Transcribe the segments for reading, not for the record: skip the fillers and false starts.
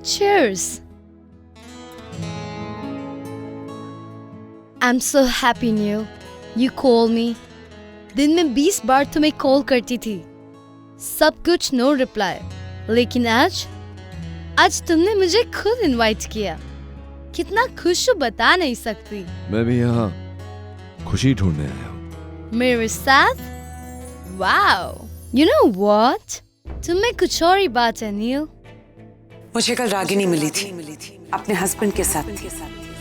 Cheers. I'm so happy, Neil. You call me. दिन में 20 बार तुम्हें कॉल करती थी, सब कुछ नो रिप्लाई। लेकिन आज तुमने मुझे खुद इनवाइट किया। कितना खुश हूँ बता नहीं सकती। मैं भी यहाँ खुशी ढूंढने आया हूँ। मेरे साथ? वाओ। You know what? तुम्हें कुछ और ही बात है नील। मुझे कल रागिनी मिली थी, अपने हस्बैंड के साथ थी।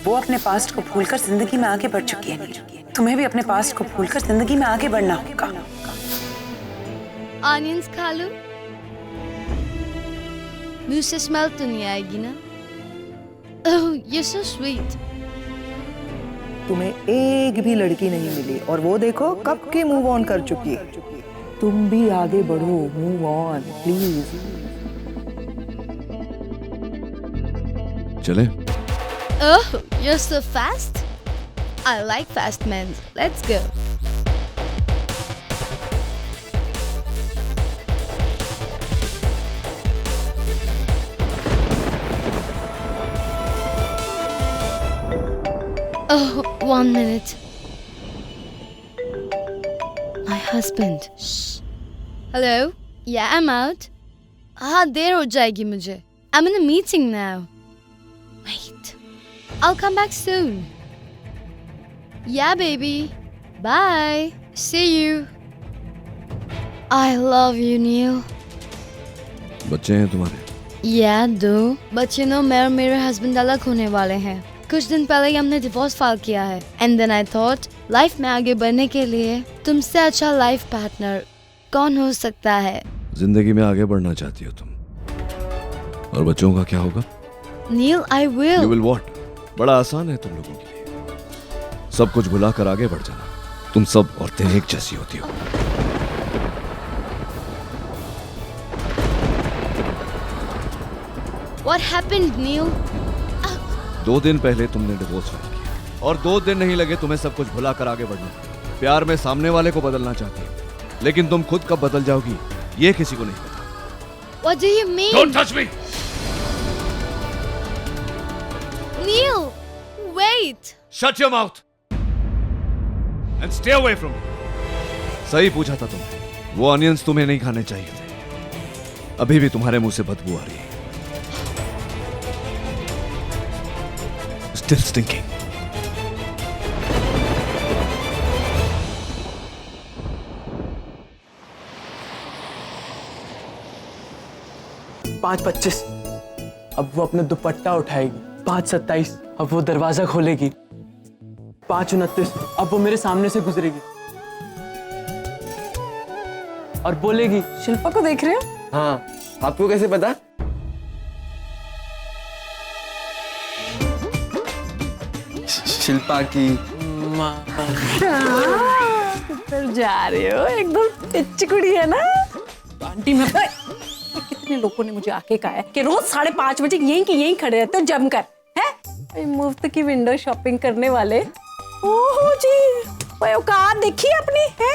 वो अपने पास्ट को भूलकर जिंदगी में आगे बढ़ चुकी है नील। तुम्हें भी अपने पास्ट को भूलकर जिंदगी में आगे बढ़ना होगा। ऑनियंस खा लो, मुंह से स्मेल तो नहीं आएगी ना? ओह, you're so sweet. तुम्हें एक भी लड़की नहीं मिली और वो देखो कब के मूव ऑन कर चुकी है। तुम भी आगे बढ़ो, मूव ऑन प्लीज। चले? Oh, you're so fast. I like fast men. Let's go. Oh, 1 minute. My husband. Shh. Hello? Yeah, I'm out. हाँ, देर हो जाएगी मुझे. I'm in a meeting now. Wait. I'll come back soon. Yeah, baby. Bye. See you. I love you, Neil. बच्चे हैं तुम्हारे? Yeah, 2. बच्चे no मैं और मेरे हस्बैंड अलग होने वाले हैं। कुछ दिन पहले ही हमने डिवोर्स फाइल किया है। And then I thought, life में आगे बढ़ने के लिए तुमसे अच्छा लाइफ पार्टनर कौन हो सकता है? जिंदगी में आगे बढ़ना चाहती हो तुम, और बच्चों का क्या होगा? Neil, I will. You will what? बड़ा आसान है तुम लोगों के लिए, सब कुछ भुलाकर आगे बढ़ जाना। तुम सब औरतें एक जैसी होती हो। What happened, Neil? 2 दिन पहले तुमने डिवोर्स फाइल किया और 2 दिन नहीं लगे तुम्हें सब कुछ भुलाकर आगे बढ़ना। प्यार में सामने वाले को बदलना चाहती है, लेकिन तुम खुद कब बदल जाओगी ये किसी को नहीं पता। What do you mean? Don't touch me! Neil, wait. Shut your mouth and stay away from me. सही पूछा था तुमने, वो ऑनियंस तुम्हें नहीं खाने चाहिए थे। अभी भी तुम्हारे मुंह से बदबू आ रही है। Still stinking. पाँच 25 अब वो अपना दुपट्टा उठाएगी। 5:27 अब वो दरवाजा खोलेगी। 5:29 अब वो मेरे सामने से गुजरेगी और बोलेगी, शिल्पा को देख रहे हो? हाँ, आपको कैसे पता? शिल्पा की फिर जा रहे हो, एकदम पिच्ची कुड़ी है ना आंटी। मैं कितने लोगों ने मुझे आके कहा है कि रोज 5:30 बजे यहीं खड़े रहते हो जमकर, है मुफ्त की विंडो शॉपिंग करने वाले। ओहो जी, औकात देखी अपनी है।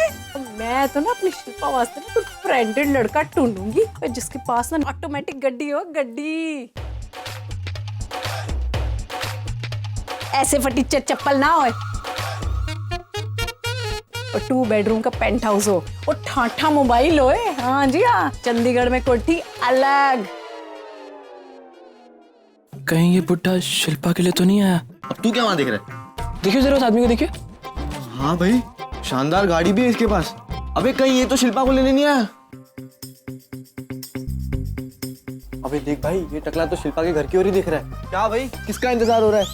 मैं तो ना अपनी शिल्पा वास्ते ना कुछ ब्रांडेड लड़का ढूंढूंगी जिसके पास ना ऑटोमेटिक गड्डी हो, गड्डी। ऐसे फटी चप्पल ना हो और 2 बेडरूम का पेंट हाउस हो और ठाठा मोबाइल हो। हाँ जी हाँ, चंडीगढ़ में कोठी अलग। कहीं ये बुड्ढा शिल्पा के लिए तो नहीं आया? अब तू क्या वहां देख रहा है? देखिए जरा उस आदमी को, देखिए। हाँ भाई, शानदार गाड़ी भी है इसके पास। अबे कहीं ये तो शिल्पा को लेने नहीं आया? अबे देख भाई, ये टकला तो शिल्पा के घर की ओर ही दिख रहा है। क्या भाई, किसका इंतजार हो रहा है?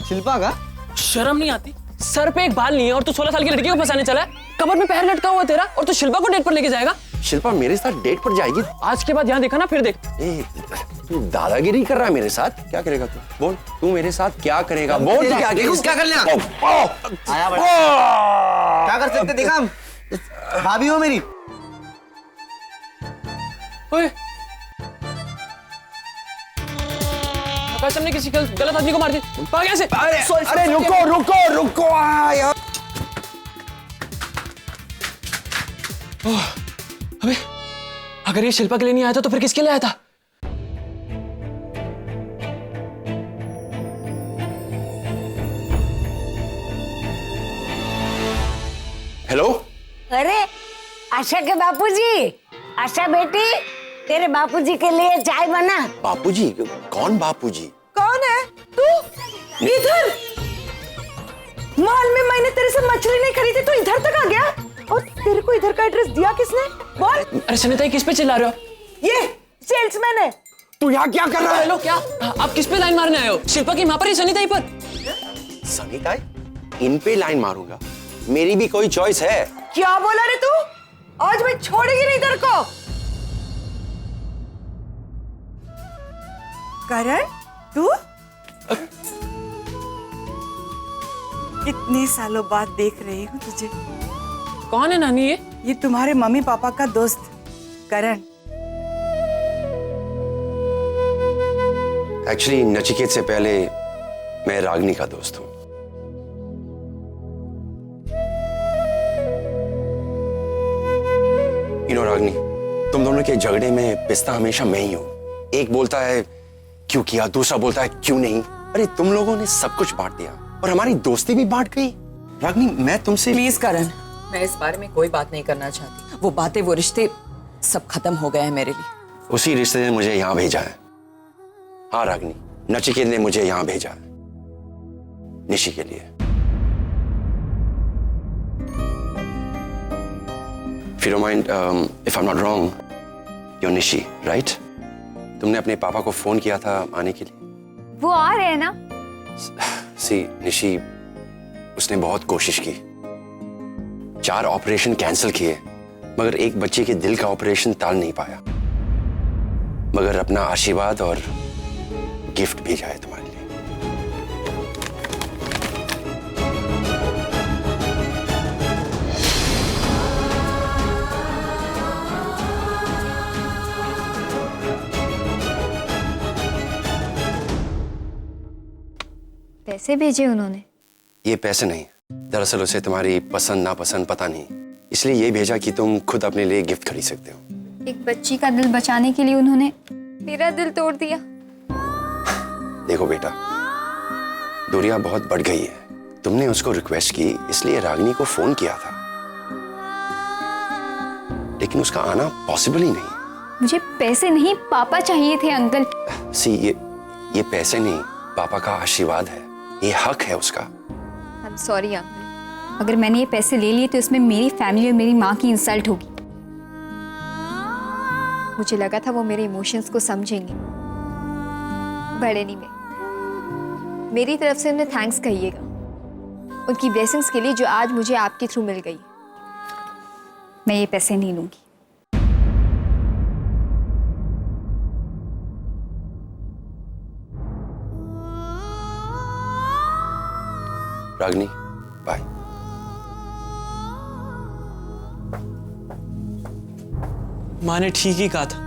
शिल्पा का? शर्म नहीं आती? सर पे एक बाल नहीं है और तू 16 साल की लड़की को फंसाने चला है। कमर में पैर लटका हुआ तेरा, और तू शिल्पा को डेट पर लेके जाएगा? शिल्पा मेरे साथ डेट पर जाएगी? आज के बाद यहाँ देखा ना, फिर देख। तू दादागिरी कर रहा है मेरे साथ? क्या करेगा तू? बोल, तू मेरे साथ क्या करेगा? बोल, तू क्या करेगा? क्या कर लेगा? आया बड़ा। क्या कर सकते देखा हम? भाभी हो मेरी। ओए, आकाश ने किसी गलत आदमी को मार दिया। भाग यहाँ से। अरे रुको यार। अबे, अगर ये शिल्पा के लिए नहीं आया था तो फिर किसके लिए आया था? अरे आशा के बापूजी, आशा बेटी, तेरे बापूजी के लिए चाय बना। बापूजी? कौन बापूजी? कौन है तू? इधर मॉल में मैंने तेरे से मछली नहीं खरीदी, तू इधर तक आ गया। और तेरे को इधर का एड्रेस दिया किसने? बोल। अरे सनिता, किस पे चिल्ला रहे हो? ये सेल्समैन है। तू यहाँ क्या कर रहा है? हेलो, क्या आप किस पे लाइन मारने आए हो? शिल्पा की माँ पर या सनिता पर? सनिता, इन पे लाइन मारूंगा? मेरी भी कोई चॉइस है। क्या बोला रे तू? आज मैं छोड़ेगी नहीं तेरे को। करण, तू कितने सालों बाद देख रही हूँ तुझे। कौन है नानी ये? ये तुम्हारे मम्मी पापा का दोस्त करण। एक्चुअली नचिकेत से पहले मैं रागनी का दोस्त हूँ। रागनी, तुम दोनों के झगड़े में पिस्ता हमेशा मैं ही हूँ। एक बोलता है क्यों किया, दूसरा बोलता है क्यों नहीं। अरे तुम लोगों ने सब कुछ बांट दिया और हमारी दोस्ती भी बांट गई। रागनी, मैं तुमसे प्लीज करण, मैं इस बारे में कोई बात नहीं करना चाहती। वो बातें, वो रिश्ते सब खत्म हो गए हैं मेरे लिए। उसी रिश्ते ने मुझे यहाँ भेजा है। हाँ रागनी, नचिकेत ने मुझे यहाँ भेजा है निशी के लिए। If you don't mind, if I'm not wrong, you're Nishi, right? तुमने अपने पापा को फोन किया था आने के लिए। वो आ रहे हैं ना? सी निशी, उसने बहुत कोशिश की, 4 ऑपरेशन कैंसिल किए, मगर एक बच्चे के दिल का ऑपरेशन टाल नहीं पाया। मगर अपना आशीर्वाद और गिफ्ट भेजा है तुम्हारे लिए। पैसे भेजे उन्होंने? ये पैसे नहीं, दरअसल उसे तुम्हारी पसंद नापसंद पता नहीं, इसलिए ये भेजा कि तुम खुद अपने लिए गिफ्ट खरीद सकते हो। एक बच्ची का दिल बचाने के लिए उन्होंने मेरा दिल तोड़ दिया। देखो बेटा, दूरियां बहुत बढ़ गई है। तुमने उसको रिक्वेस्ट की, इसलिए रागनी को फोन किया था, लेकिन उसका आना पॉसिबल ही नहीं। मुझे पैसे नहीं, पापा चाहिए थे अंकल। सी, ये पैसे नहीं, पापा का आशीर्वाद है, ये हक है उसका। आई एम सॉरी अंकल, अगर मैंने ये पैसे ले लिए तो इसमें मेरी फैमिली और मेरी माँ की इंसल्ट होगी। मुझे लगा था वो मेरे इमोशंस को समझेंगे। बड़े नहीं में मेरी तरफ से उन्हें थैंक्स कहिएगा, उनकी ब्लेसिंग्स के लिए जो आज मुझे आपके थ्रू मिल गई। मैं ये पैसे नहीं लूंगी। रागनी, बाय। माँ ने ठीक ही कहा था,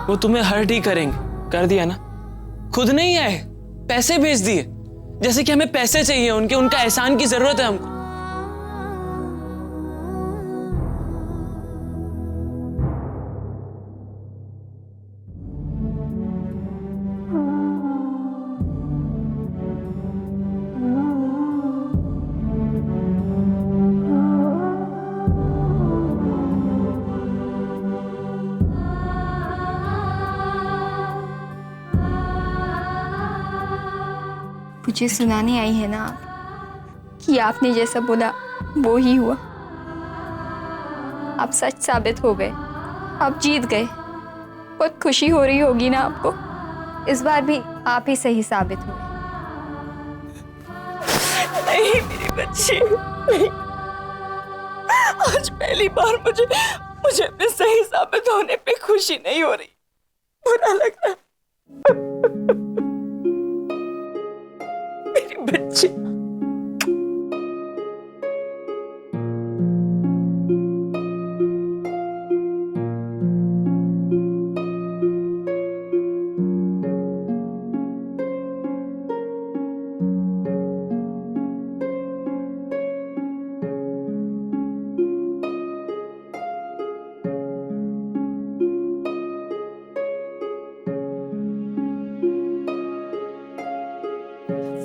वो तुम्हें हर्ट ही करेंगे। कर दिया ना, खुद नहीं आए, पैसे भेज दिए, जैसे कि हमें पैसे चाहिए उनके, उनका एहसान की जरूरत है हमको। मुझे सुनाने आई है ना आप कि आपने जैसा बोला वो ही हुआ। आप सच साबित हो गए, आप जीत गए। बहुत खुशी हो रही होगी ना आपको, इस बार भी आप ही सही साबित हुए। नहीं मेरी बच्ची, नहीं। आज पहली बार मुझे अपने सही साबित होने पे खुशी नहीं हो रही, बुरा लग रहा। मेरी बच्ची।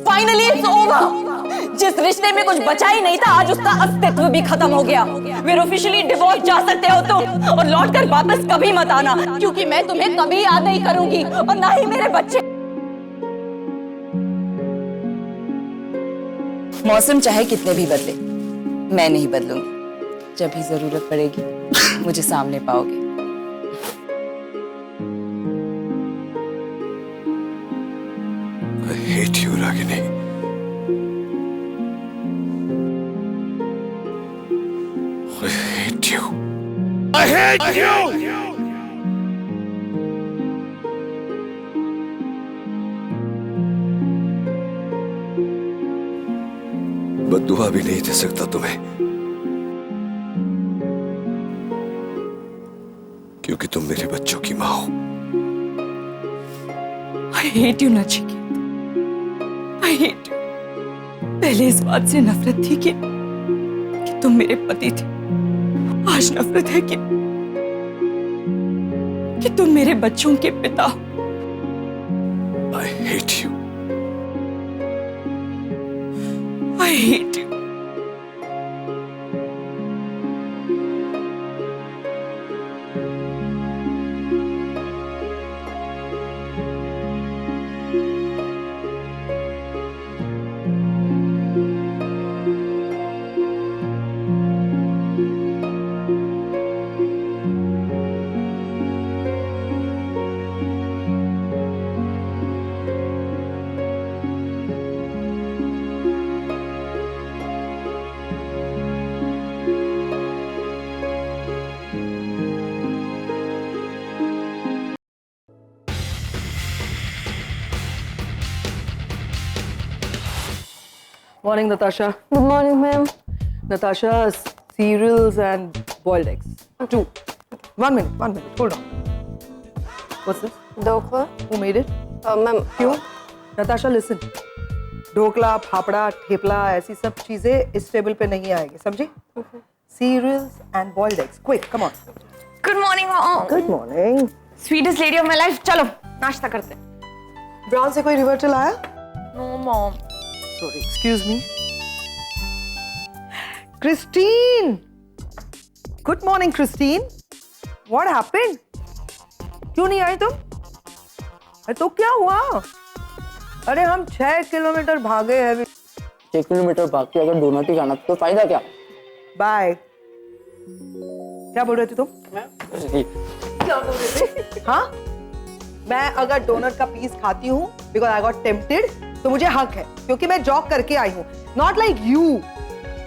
Finally it's over. जिस रिश्ते में कुछ बचा ही नहीं था, आज उसका अस्तित्व भी खत्म हो गया। फिर ऑफिशियली डिवोर्स जा सकते हो तुम, और लौट कर वापस कभी मत आना, क्योंकि मैं तुम्हें कभी याद नहीं करूंगी, और ना ही मेरे बच्चे। मौसम चाहे कितने भी बदले, मैं नहीं बदलूंगी। जब भी जरूरत पड़ेगी मुझे सामने पाओगे। I hate you, Ragini. I hate you. I hate you. बद्दुआ भी नहीं दे सकता तुम्हें, क्योंकि तुम मेरे बच्चों की माँ हो। I hate you, Nachiket. I hate you। पहले इस बात से नफरत थी कि तुम मेरे पति थे। आज नफरत है कि तुम मेरे बच्चों के पिता हो। I hate you. I hate you। Morning, Natasha. Good morning ma'am. Natasha, cereals and boiled eggs. 2. 1 minute. Hold on. What's this? Dhokla. Who made it? Ma'am क्यों? Natasha, listen. ढोकला, फाफड़ा, ठेपला, ऐसी सब चीजें इस टेबल पे नहीं आएगी, समझी? Cereals and boiled eggs. Quick, come on. Good morning mom. Good morning. Sweetest lady of my life, चलो नाश्ता करते हैं। ब्राउन से कोई रिवर्टल आया? No mom. Sorry, excuse me. Christine! Good morning, Christine. What happened? क्यों नहीं आई तुम? अरे तो क्या हुआ? अरे हम 6 किलोमीटर भागे हैं। 6 किलोमीटर भाग के अगर डोनट ही खाना तो फायदा क्या? बाय। क्या बोल रहे थे तुम? क्या बोल रहे थे? हाँ? मैं अगर डोनट का पीस खाती हूँ because I got tempted, तो मुझे हक है क्योंकि मैं जॉग करके आई हूँ। Not like you.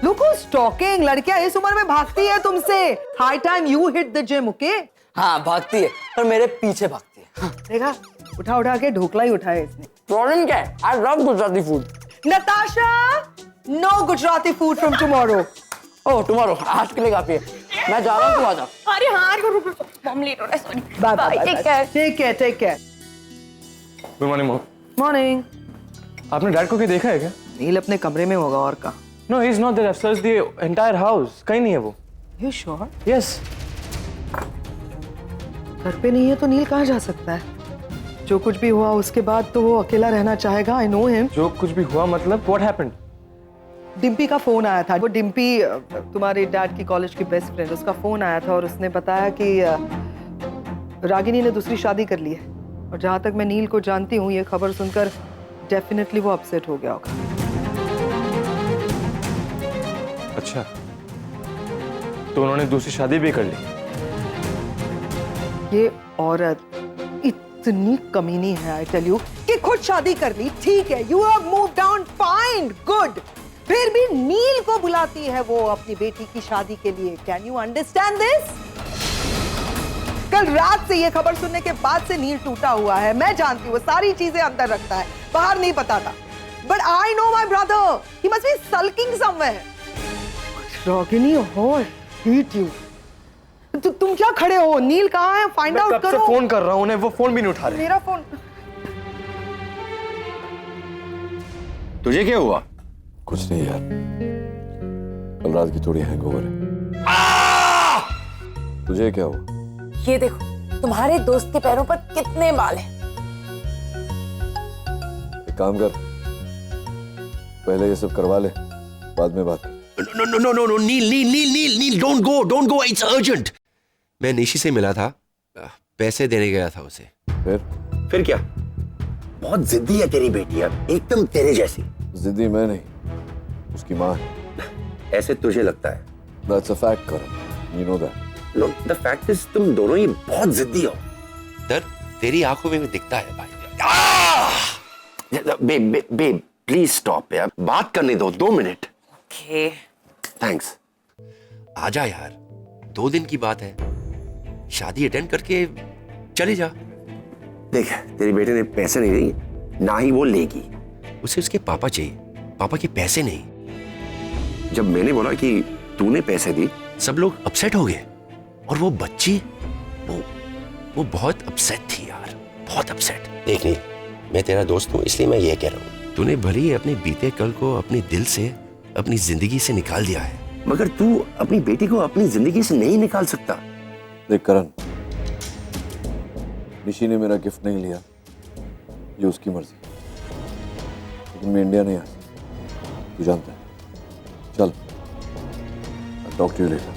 Look who's talking. लड़कियां इस उम्र में भागती है तुमसे। High time you hit the gym, okay? हाँ भागती है, पर मेरे पीछे भागती है। देखा, उठा के ढोकला ही उठाया इसने। प्रॉब्लम क्या है? I love Gujarati food. Natasha, no Gujarati food from tomorrow. Oh tomorrow, आज के लिए काफी है। मैं जा रहा हूँ, तू आ जा। अरे हाँ रुक मॉम लेट हो रहा है, sorry. Bye. Take care. Good morning mom. Morning. आपने डैड को क्या देखा है क्या? नील अपने कमरे में होगा और कहाँ? No he is not there. I've searched the entire house. कहीं नहीं है वो। You sure? Yes. घर पे नहीं है तो नील कहाँ जा सकता है? जो कुछ भी हुआ उसके बाद तो वो अकेला रहना चाहेगा। I know him. जो कुछ भी हुआ मतलब what happened? डिम्पी का फोन आया था। वो डिम्पी तुम्हारे डैड की कॉलेज की बेस्ट फ्रेंड, उसका फोन आया था और उसने बताया कि रागिनी ने दूसरी शादी कर ली है। और जहाँ तक मैं नील को जानती हूँ, ये खबर सुनकर डेफिनेटली वो अपसेट हो गया होगा। अच्छा, तो उन्होंने दूसरी शादी भी कर ली? ये औरत इतनी कमीनी है, आई टेल यू, कि खुद शादी कर ली। ठीक है, you have moved on, fine, good. फिर भी नील को बुलाती है वो अपनी बेटी की शादी के लिए। Can you understand this? कल रात से ये खबर सुनने के बाद से नील टूटा हुआ है। मैं जानती हूँ, वो सारी चीजें अंदर रखता है, बाहर नहीं बताता। But I know my brother, he must be sulking somewhere. Ragini, oh, hate you. तुम क्या खड़े हो? नील कहाँ है? फाइंड आउट करो। मैं कब से फोन कर रहा हूँ उन्हें, वो फोन भी नहीं उठा रहे। मेरा फोन। तुझे क्या हुआ? कुछ नहीं यार, कल रात की थोड़ी हैंगओवर है। तुझे क्या हुआ? ये देखो, तुम्हारे दोस्त के पैरों पर कितने बाल हैं। एक काम कर, पहले ये सब करवा ले, बाद में बात। No, nil, don't go, it's urgent. मैं निशी से मिला था, पैसे देने गया था उसे। फिर क्या? बहुत जिद्दी है तेरी बेटी, अब एकदम तेरे जैसी। जिद्दी मैं नहीं, उसकी माँ है। ऐसे तुझे लगता है? That's a fact, Karan. You know that. No, the fact is तुम दोनों ही बहुत जिद्दी हो। दर्द तेरी आंखों में भी दिखता है भाई। बेब, प्लीज स्टॉप यार, बात करने दो 2 मिनट। ओके। थैंक्स। आजा यार, 2 दिन की बात है, शादी अटेंड करके चले जा। देख, तेरी बेटे ने पैसे नहीं दिए, ना ही वो लेगी। उसे उसके पापा चाहिए, पापा के पैसे नहीं। जब मैंने बोला कि तूने पैसे दी, सब लोग अपसेट हो गए, और वो बच्ची वो बहुत अपसेट थी यार, बहुत अपसेट। देख नहीं, मैं तेरा दोस्त हूं, इसलिए मैं ये कह रहा हूं, तूने भले ही अपने बीते कल को अपने दिल से, अपनी जिंदगी से निकाल दिया है, मगर तू अपनी बेटी को अपनी जिंदगी से नहीं निकाल सकता। देख करण, निशी ने मेरा गिफ्ट नहीं लिया, ये उसकी मर्जी, लेकिन मैं इंडिया नहीं आ सकता, तू जानता है। चल, I'll talk to you later.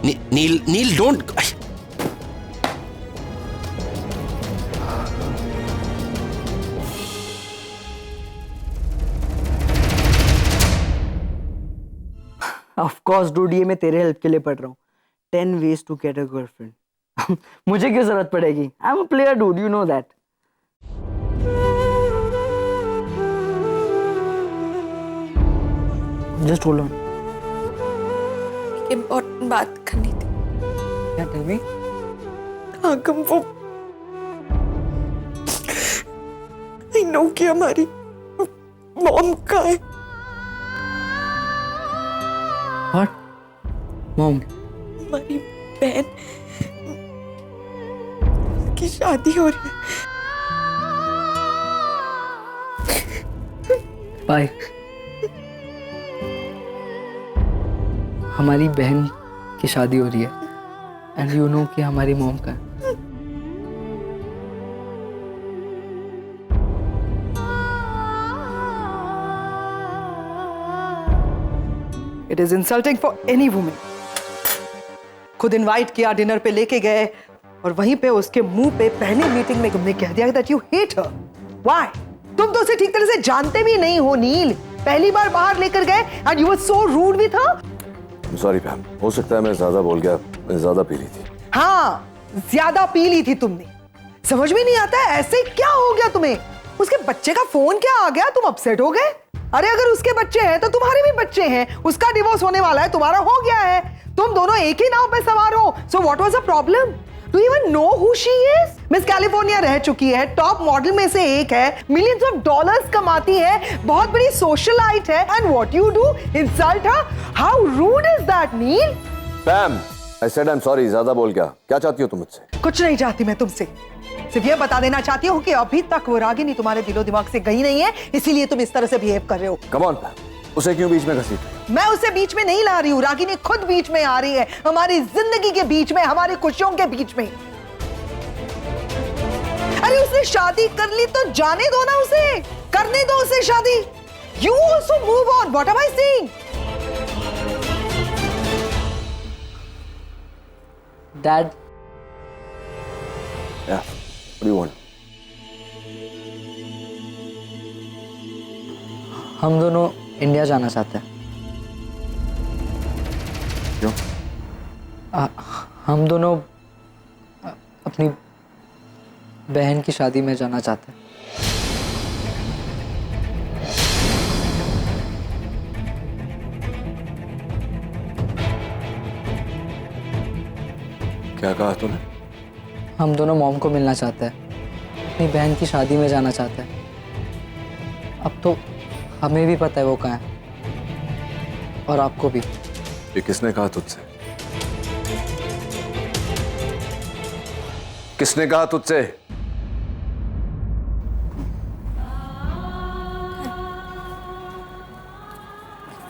Neel don't. Of course dude, ये मैं तेरे हेल्प के लिए पढ़ रहा हूँ। 10 ways to get a girlfriend। मुझे क्यों जरूरत पड़ेगी? I am a player dude, you know that. Just hold on. Important बात करनी थी। क्या? Tell me. आगम, वो आई नो कि हमारी मॉम का है। व्हाट? मॉम? हमारी बहन की शादी हो रही है। बाय। हमारी बहन की शादी हो रही है, एंड यू नो कि हमारी मॉम का है। It is insulting for any woman. खुद इनवाइट किया, डिनर पे लेके गए, और वहीं पे उसके मुंह पे पहली मीटिंग में तुमने कह दिया that you hate her. Why? तुम तो उसे ठीक तरह से जानते भी नहीं हो नील। पहली बार बाहर लेकर गए and you were so rude with her. Sorry ma'am, हो सकता है मैं ज्यादा बोल गया, मैं ज्यादा पी ली थी। हाँ, ज्यादा पी ली थी तुमने। समझ में नहीं आता है ऐसे क्या हो गया तुम्हें? उसके बच्चे का फोन क्या आ गया, तुम अपसेट हो गए? अरे अगर उसके बच्चे हैं तो तुम्हारे भी बच्चे हैं, उसका डिवोर्स होने वाला है, तुम्हारा हो गया है, तुम दोनों एक ही नाव पे सवार हो। So what was the problem? Do you even know who she is? Miss California रह चुकी है, टॉप मॉडल में से एक है, मिलियंस ऑफ डॉलर्स कमाती है, बहुत बड़ी सोशलाइट है, and what you do? Insult her? How rude is that Neel? Ma'am, I said I am sorry, ज्यादा बोल गया। क्या चाहती हो तुम मुझसे? कुछ नहीं चाहती मैं तुमसे, सिर्फ ये बता देना चाहती हूँ कि अभी तक वो रागिनी तुम्हारे दिलो दिमाग से गई नहीं है, इसीलिए तुम इस तरह से बिहेव कर रहे हो। कम ऑन मैम, उसे क्यों बीच में घसीट रही हो? मैं उसे बीच में नहीं ला रही हूँ, रागिनी खुद बीच में आ रही है, हमारी जिंदगी के बीच में, हमारी खुशियों के बीच में। अरे उसने शादी कर ली तो जाने दो ना उसे, करने दो उसे शादी। You also move on. What am I saying? Dad. Yeah. What do you want? हम दोनों इंडिया जाना चाहते हैं। क्यों? हम दोनों अपनी बहन की शादी में जाना चाहते हैं। क्या कहा तूने? हम दोनों मॉम को मिलना चाहते हैं, अपनी बहन की शादी में जाना चाहते हैं। अब तो हमें भी पता है वो कहाँ है, और आपको भी। ये किसने कहा तुझसे? किसने कहा तुझसे?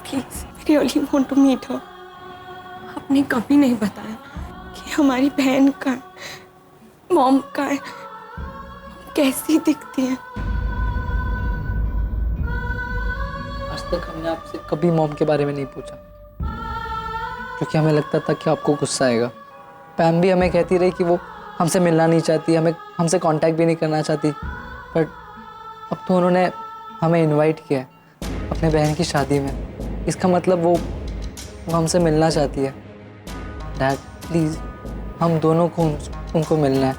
Please, I really want to meet her. आपने कभी नहीं बताया कि हमारी बहन का है, मॉम का है, कैसी दिखती है। तक हमने आपसे कभी मॉम के बारे में नहीं पूछा, क्योंकि हमें लगता था कि आपको गुस्सा आएगा। पैम भी हमें कहती रही कि वो हमसे मिलना नहीं चाहती, हमसे कांटेक्ट भी नहीं करना चाहती, बट अब तो उन्होंने हमें इनवाइट किया है अपने बहन की शादी में। इसका मतलब वो हमसे मिलना चाहती है। डैड प्लीज़, हम दोनों को उनको मिलना है,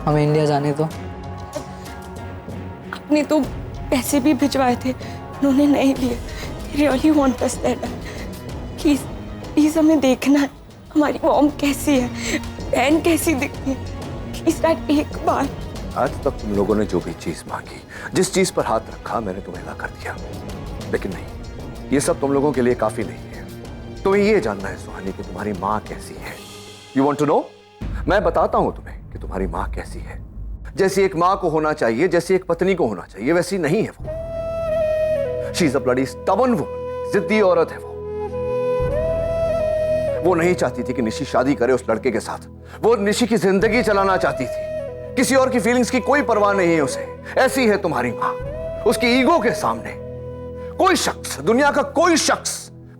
हमें इंडिया जाने दो। आपने तो पैसे भी भिजवाए थे, उन्होंने नहीं लिए। Really want us that. Please please हमें देखना है हमारी मॉम कैसी है, बहन कैसी दिखती है। प्लीज डैड एक बार। आज तक तुम लोगों ने जो भी चीज मांगी, जिस चीज पर हाथ रखा, मैंने तुम्हें ला कर दिया। लेकिन नहीं, ये सब तुम लोगों के लिए काफी नहीं है। तुम्हें ये जानना है सुहानी कि तुम्हारी माँ कैसी है। You want to know? मैं बताता हूं तुम्हें कि तुम्हारी माँ कैसी है। जैसी एक माँ को होना चाहिए, जैसी एक पत्नी को होना चाहिए, वैसी नहीं है वो। She is a bloody stubborn woman, जिद्दी औरत है वो नहीं चाहती थी कि निशी शादी करे उस लड़के के साथ। वो निशी की जिंदगी चलाना चाहती थी। किसी और की फीलिंग्स की कोई परवाह नहीं है उसे। ऐसी है तुम्हारी माँ। उसकी ईगो के सामने कोई शख्स, दुनिया का कोई शख्स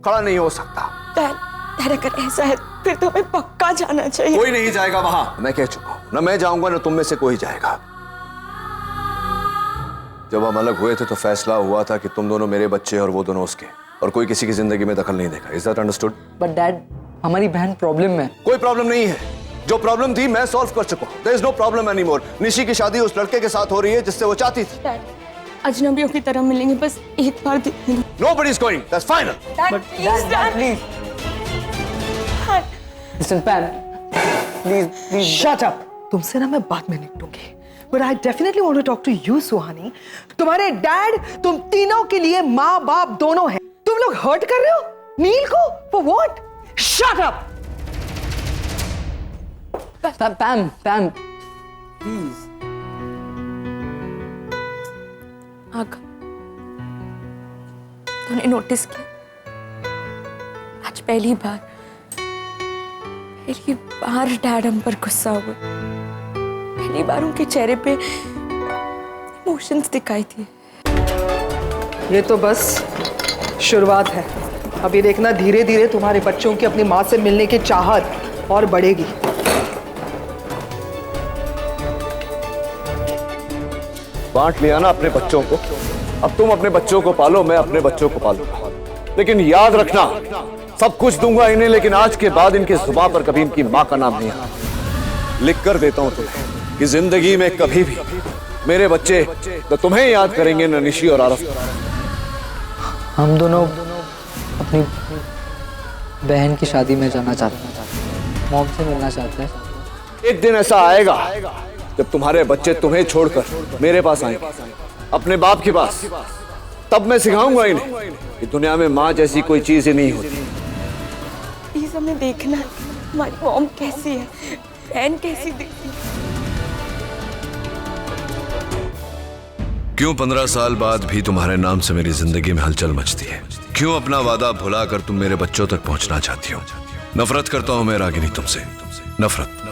खड़ा नहीं हो सकता। डैड अगर ऐसा है फिर तो हमें पक्का जाना चाहिए। कोई नहीं जाएगा वहां, मैं कह चुका हूं। ना मैं जाऊंगा ना तुम में से कोई जाएगा। जब हम अलग हुए थे तो फैसला हुआ था कि तुम दोनों मेरे बच्चे और वो दोनों उसके, और कोई किसी की जिंदगी में दखल नहीं देगा। Is that understood? But dad, हमारी बहन प्रॉब्लम में। कोई प्रॉब्लम नहीं है। जो प्रॉब्लम थी मैं सॉल्व कर चुका हूं। There is no problem anymore. Nishi की शादी उस लड़के के साथ हो रही है जिससे वो चाहती थी। डैड अजनबियों की तरह मिलेंगे, बस एक बार देखने दो। Nobody is going. That's final. Dad please. Listen, Pam, please. Shut up. तुमसे ना मैं बाद में निपटूंगी। But I definitely want to talk to you, सुहानी। तुम्हारे डैड तुम तीनों के लिए माँ बाप दोनों हैं। तुम लोग हर्ट कर रहे हो नील को? For what? Shut up. Pam, please. आगा तूने नोटिस किया, आज पहली बार डैड हम पर गुस्सा हुए। पहली बार उनके चेहरे पे इमोशंस दिखाई थी। ये तो बस शुरुआत है। अभी देखना धीरे धीरे तुम्हारे बच्चों की अपनी माँ से मिलने की चाहत और बढ़ेगी। बांट लिया ना अपने बच्चों को। अब तुम अपने बच्चों को पालो, मैं अपने बच्चों को पालूंगा। लेकिन याद रखना, सब कुछ दूंगा इन्हें, लेकिन आज के बाद इनकी जुबान पर कभी इनकी मां का नाम नहीं आना। लिख कर देता हूं तुम्हें कि जिंदगी में कभी भी मेरे बच्चे न तुम्हें याद करेंगे न निशी और आरफ। हम दोनों अपनी बहन की शादी में जाना चाहते हैं, मॉम से मिलना चाहते हैं। एक दिन ऐसा आएगा जब तुम्हारे बच्चे तुम्हें छोड़कर मेरे पास आएंगे, अपने बाप के पास। तब मैं सिखाऊंगा इन्हें कि दुनिया में माँ जैसी कोई चीज ही नहीं होती। प्लीज हमें देखना है हमारी मॉम कैसी है, बहन कैसी दिखती है। क्यों 15 साल बाद भी तुम्हारे नाम से मेरी जिंदगी में हलचल मचती है? क्यों अपना वादा भुलाकर तुम मेरे बच्चों तक पहुंचना चाहती हो? नफरत करता हूं मैं रागिनी तुमसे, नफरत।